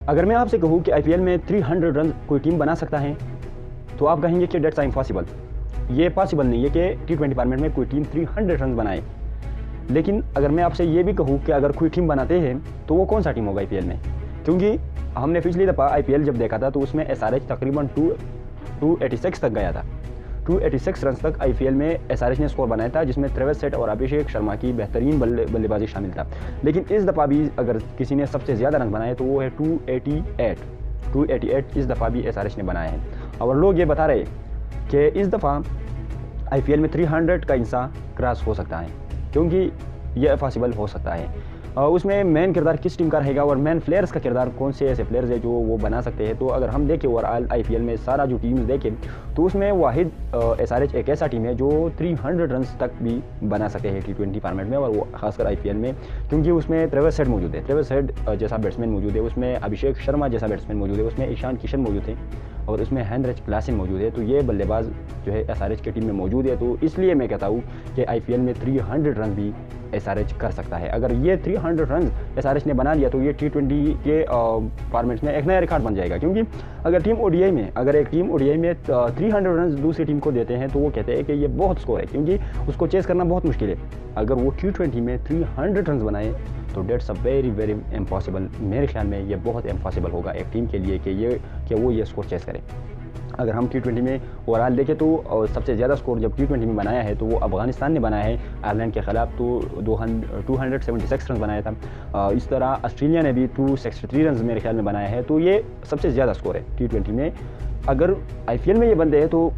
अगर मैं आपसे कहूँ कि आईपीएल में 300 रन कोई टीम बना सकता है तो आप कहेंगे कि डेट्स इम्पॉसिबल। ये पॉसिबल नहीं है कि T20 फॉर्मेट में कोई टीम 300 रन बनाए। लेकिन अगर मैं आपसे ये भी कहूँ कि अगर कोई टीम बनाते हैं तो वो कौन सा टीम होगा आईपीएल में, क्योंकि हमने पिछली दफ़ा आईपीएल जब देखा था तो उसमें एसआरएच तकरीबन 286 तक गया था। 286 रन तक आईपीएल में एसआरएच ने स्कोर बनाया था, जिसमें ट्रेविस हेड और अभिषेक शर्मा की बेहतरीन बल्लेबाजी शामिल था। लेकिन इस दफ़ा भी अगर किसी ने सबसे ज़्यादा रन बनाए तो वो है 288 इस दफ़ा भी एसआरएच ने बनाए हैं। और लोग ये बता रहे कि इस दफ़ा आईपीएल में 300 का इंसा क्रॉस हो सकता है, क्योंकि ये पॉसिबल हो सकता है। उसमें मेन किरदार किस टीम का रहेगा और मेन प्लेयर्स का किरदार कौन से ऐसे प्लेयर्स है जो वो बना सकते हैं। तो अगर हम देखें ओवरऑल आईपीएल में सारा जो टीम्स देखें तो उसमें वाहिद एसआरएच एक ऐसा टीम है जो 300 रन तक भी बना सकते हैं T20 फॉर्मेट में, और वो खासकर आईपीएल में, क्योंकि उसमें ट्रेविस हेड मौजूद है, ट्रेविस हेड जैसा बैट्समैन मौजूद है, उसमें अभिषेक शर्मा जैसा बैट्समैन मौजूद है, उसमें ईशान किशन मौजूद है और उसमें हेनरिच क्लासन मौजूद है। तो ये बल्लेबाज जो है एसआरएच की टीम में मौजूद है। तो इसलिए मैं कहता हूँ कि आईपीएल में 300 रन भी एसआरएच कर सकता है। अगर ये 300 रन एसआरएच ने बना लिया तो ये T20 के फॉर्मेट में एक नया रिकॉर्ड बन जाएगा, क्योंकि अगर एक टीम ओडीआई में 300 रन दूसरी टीम को देते हैं तो वो कहते हैं कि ये बहुत स्कोर है, क्योंकि उसको चेस करना बहुत मुश्किल है। अगर वो T20 में 300 रन बनाए तो डेट्स अ वेरी इम्पॉसिबल। मेरे ख्याल में ये बहुत इम्पॉसिबल होगा एक टीम के लिए कि वो ये स्कोर चेस करे। अगर हम T20 में ओवरऑल देखें तो सबसे ज़्यादा स्कोर जब T20 में बनाया है तो वो अफगानिस्तान ने बनाया है आयरलैंड के ख़िलाफ़, तो 276 रन बनाया था। इस तरह ऑस्ट्रेलिया ने भी 263 रन मेरे ख्याल में बनाया है। तो ये सबसे ज़्यादा स्कोर है T20 में। अगर आईपीएल में ये बनते हैं तो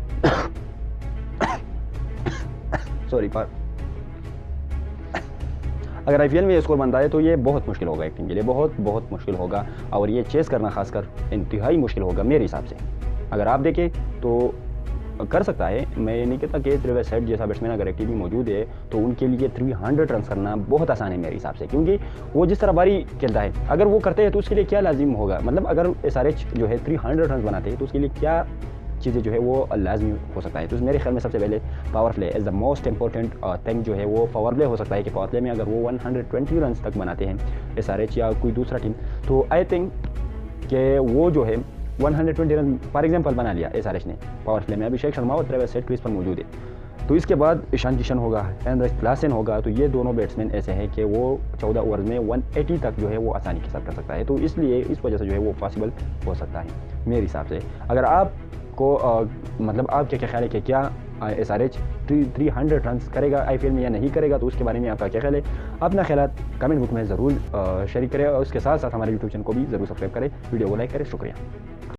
अगर आईपीएल में ये स्कोर बनता है तो ये बहुत मुश्किल होगा एक टीम के लिए, बहुत मुश्किल होगा, और ये चेस करना खासकर इंतहाई मुश्किल होगा मेरे हिसाब से। अगर आप देखें तो कर सकता है, मैं ये नहीं कहता कि ट्रेविस हेड जैसा बैट्समैन अगर एक टीम में मौजूद है तो उनके लिए 300 रन करना बहुत आसान है मेरे हिसाब से, क्योंकि वो जिस तरह बारी खेलता है अगर वो करते हैं तो उसके लिए क्या लाजिम होगा, मतलब अगर एसआरएच जो है 300 रन बनाते हैं तो उसके लिए क्या चीज़ें जो है वो लाजमी हो सकता है। तो मेरे ख्याल में सबसे पहले power play is the most important thing जो है वो पावर प्ले हो सकता है कि पावर प्ले में अगर वो 120 रन तक बनाते हैं एसआरएच या कोई दूसरा टीम, तो आई थिंक कि वो जो है 120 रन फॉर एग्जांपल बना लिया एसआरएच ने पावर प्ले में, अभिषेक शर्मा और ट्रेविस हेड क्रीज पर मौजूद है। तो इसके बाद ईशान किशन होगा, हेनरिच क्लासन होगा, तो ये दोनों बैट्समैन ऐसे हैं कि वो 14 ओवर में 180 तक जो है वो आसानी के साथ कर सकता है। तो इसलिए इस वजह से जो है वो पॉसिबल हो सकता है मेरे हिसाब से। अगर आपको मतलब आपके क्या ख्याल है कि क्या एसआरएच 300 रन करेगा आईपीएल में या नहीं करेगा, तो उसके बारे में आपका क्या ख्याल है? अपना ख्याल कमेंट बुक में ज़रूर शेयर करें और उसके साथ साथ हमारे यूट्यूब चैनल को भी ज़रूर सब्सक्राइब करें, वीडियो को लाइक करें। शुक्रिया।